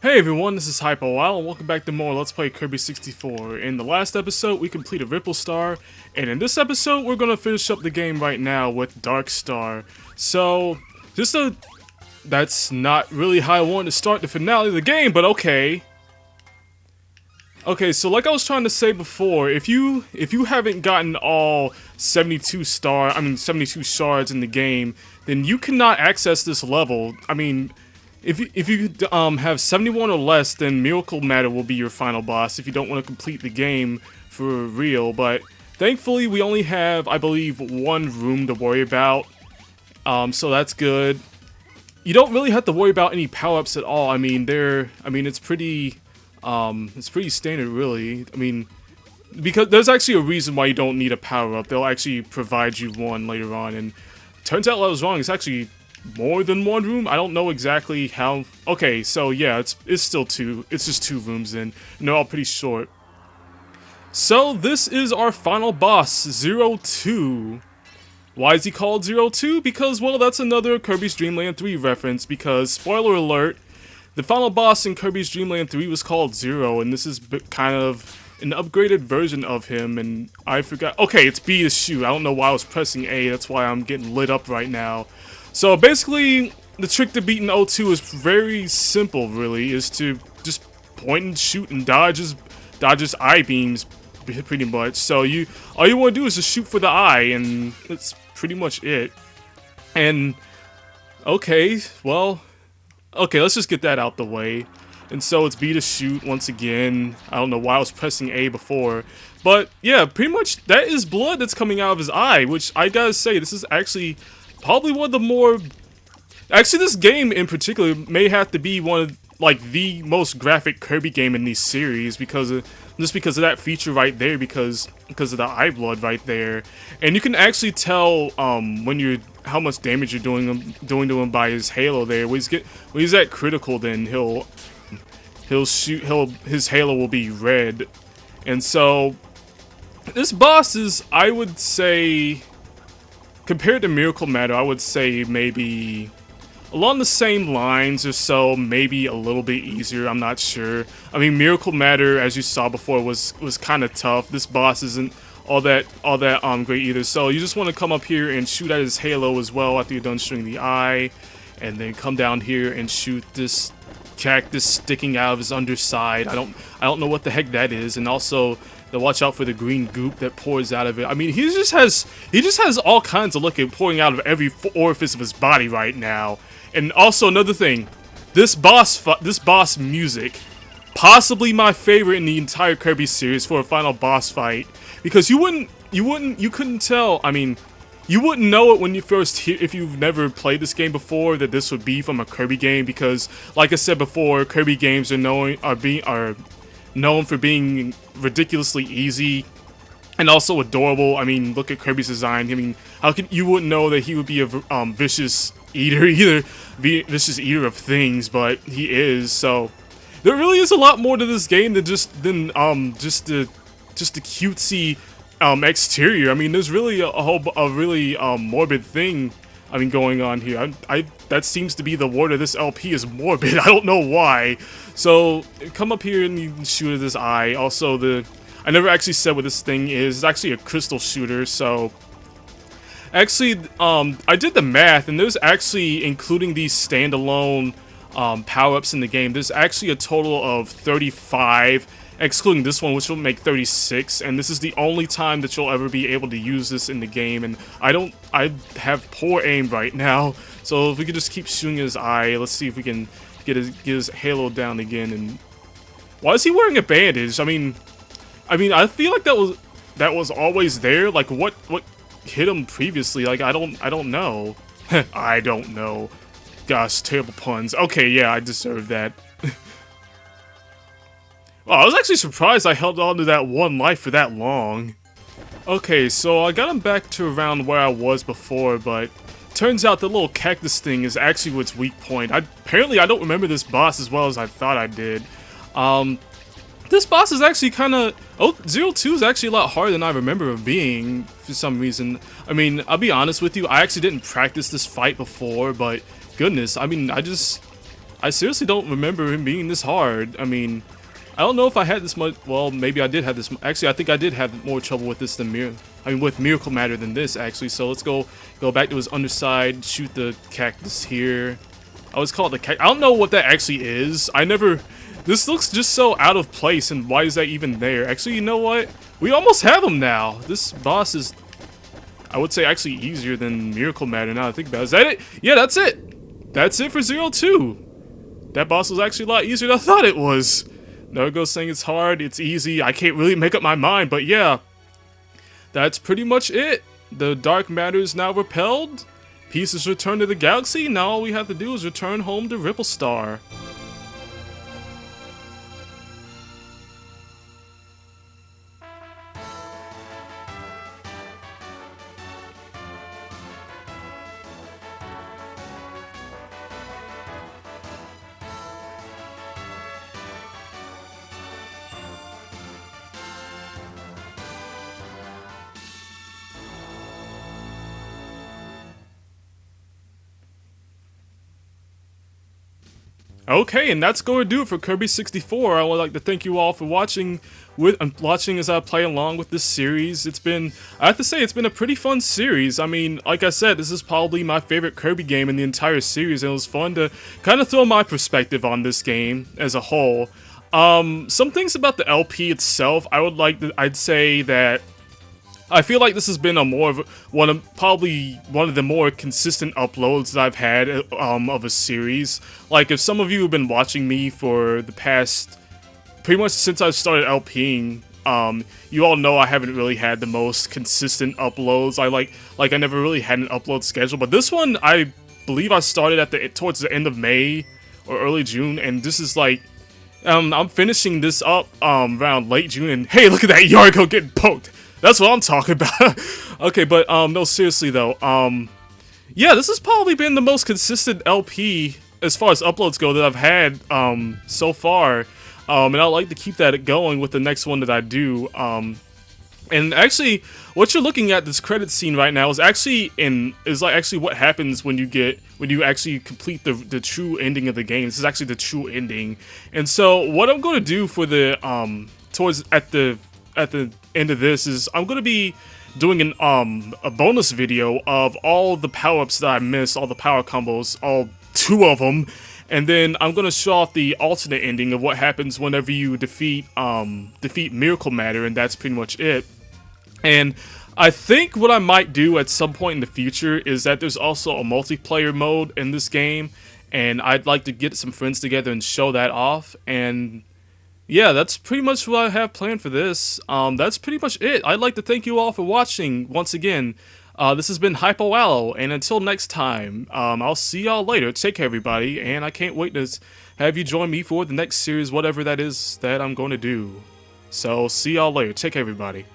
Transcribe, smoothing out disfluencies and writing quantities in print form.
Hey everyone, this is HyperWow and welcome back to more Let's Play Kirby 64. In the last episode, we completed Ripple Star, and in this episode, we're gonna finish up the game right now with Dark Star. So, that's not really how I wanted to start the finale of the game, but okay. Okay, so like I was trying to say before, if you haven't gotten all 72 shards in the game, then you cannot access this level. I mean, if you have 71 or less, then Miracle Matter will be your final boss if you don't want to complete the game for real. But thankfully, we only have, I believe, one room to worry about, so that's good. You don't really have to worry about any power-ups at all. I mean, it's pretty standard, really. I mean, because there's actually a reason why you don't need a power-up. They'll actually provide you one later on, and turns out I was wrong. It's actually more than one room. I don't know exactly how. Okay, so yeah, it's still two. It's just two rooms then, and they're all pretty short. So this is our final boss, 02. Why is he called 02? Because, well, that's another Kirby's Dream Land 3 reference, because, spoiler alert, the final boss in Kirby's Dream Land 3 was called Zero, and this is kind of an upgraded version of him, and I forgot. Okay, it's B to shoot. I don't know why I was pressing A, that's why I'm getting lit up right now. So basically, the trick to beating 02 is very simple, really, is to just point and shoot and dodge his eye beams, pretty much. So all you want to do is just shoot for the eye, and that's pretty much it. And, okay, well, okay, let's just get that out the way. And so it's B to shoot once again. I don't know why I was pressing A before. But, yeah, pretty much that is blood that's coming out of his eye, which I gotta say, this is actually probably one of the more... Actually, this game in particular may have to be one of, like, the most graphic Kirby game in these series because of that feature right there, because of the eye blood right there. And you can actually tell how much damage you're doing to him by his halo there. When he's at critical, then his halo will be red. And so this boss is, I would say, compared to Miracle Matter, I would say maybe along the same lines or so, maybe a little bit easier, I'm not sure. I mean, Miracle Matter, as you saw before, was kind of tough. This boss isn't all that great either. So you just want to come up here and shoot at his halo as well after you're done shooting the eye, and then come down here and shoot this cactus sticking out of his underside. I don't know what the heck that is, and also watch out for the green goop that pours out of it. I mean, he just has all kinds of liquid pouring out of every orifice of his body right now. And also another thing, this boss music, possibly my favorite in the entire Kirby series for a final boss fight, because you couldn't tell. I mean, you wouldn't know it when you first hear, if you've never played this game before, that this would be from a Kirby game, because like I said before, Kirby games are known for being ridiculously easy and also adorable. I mean, look at Kirby's design. I mean, you wouldn't know that he would be a vicious eater, vicious eater of things, but he is. So there really is a lot more to this game than just the cutesy exterior. I mean, there's really a really morbid thing, I mean, going on here. That seems to be the word of this LP, is morbid. I don't know why. So come up here and you can shoot at this eye. Also, I never actually said what this thing is. It's actually a crystal shooter. So actually, I did the math, and there's actually, including these standalone power-ups in the game, there's actually a total of 35, excluding this one, which will make 36, and this is the only time that you'll ever be able to use this in the game. And I have poor aim right now, so if we could just keep shooting his eye, let's see if we can get his halo down again. And why is he wearing a bandage? I mean, I feel like that was always there. Like, what hit him previously? Like, I don't know. I don't know. Gosh, terrible puns. Okay, yeah, I deserve that. Well, I was actually surprised I held on to that one life for that long. Okay, so I got him back to around where I was before, but turns out the little cactus thing is actually what's weak point. Apparently I don't remember this boss as well as I thought I did. This boss is actually kind of... 02 is actually a lot harder than I remember it being for some reason. I mean, I'll be honest with you, I actually didn't practice this fight before, but goodness, I mean, I just I seriously don't remember him being this hard. I mean, I don't know if I had this much. Well, maybe I did have this. Actually, I think I did have more trouble with this than with Miracle Matter than this actually. So let's go back to his underside. Shoot the cactus here. I always call it the cactus. I don't know what that actually is. I never. This looks just so out of place, and why is that even there? Actually, you know what? We almost have him now. This boss is, I would say, actually easier than Miracle Matter now I think about it. Is that it? Yeah, that's it. That's it for 02. That boss was actually a lot easier than I thought it was. Narugo's saying it's hard, it's easy, I can't really make up my mind, but yeah. That's pretty much it. The dark matter is now repelled. Peace is returned to the galaxy. Now all we have to do is return home to Ripple Star. Okay, and that's going to do it for Kirby 64. I would like to thank you all for watching as I play along with this series. I have to say, it's been a pretty fun series. I mean, like I said, this is probably my favorite Kirby game in the entire series, and it was fun to kind of throw my perspective on this game as a whole. Some things about the LP itself, I'd say that I feel like this has been probably one of the more consistent uploads that I've had of a series. Like, if some of you have been watching me for the past, pretty much since I started LPing, you all know I haven't really had the most consistent uploads. I never really had an upload schedule, but this one I believe I started towards the end of May or early June, and this is like, I'm finishing this up around late June, and hey, look at that Yargo getting poked. That's what I'm talking about. Okay, but no, seriously though, yeah, this has probably been the most consistent LP as far as uploads go that I've had so far, and I'd like to keep that going with the next one that I do. And actually, what you're looking at, this credit scene right now, is actually what happens when you actually complete the true ending of the game. This is actually the true ending, and so what I'm going to do for the at the end of this is I'm gonna be doing a bonus video of all the power-ups that I missed, all the power combos, all 2 of them, and then I'm gonna show off the alternate ending of what happens whenever you defeat Miracle Matter, and that's pretty much it. And I think what I might do at some point in the future is that there's also a multiplayer mode in this game, and I'd like to get some friends together and show that off. And yeah, that's pretty much what I have planned for this. That's pretty much it. I'd like to thank you all for watching once again. This has been HypoAllo, and until next time, I'll see y'all later. Take care, everybody, and I can't wait to have you join me for the next series, whatever that is that I'm going to do. So, see y'all later. Take care, everybody.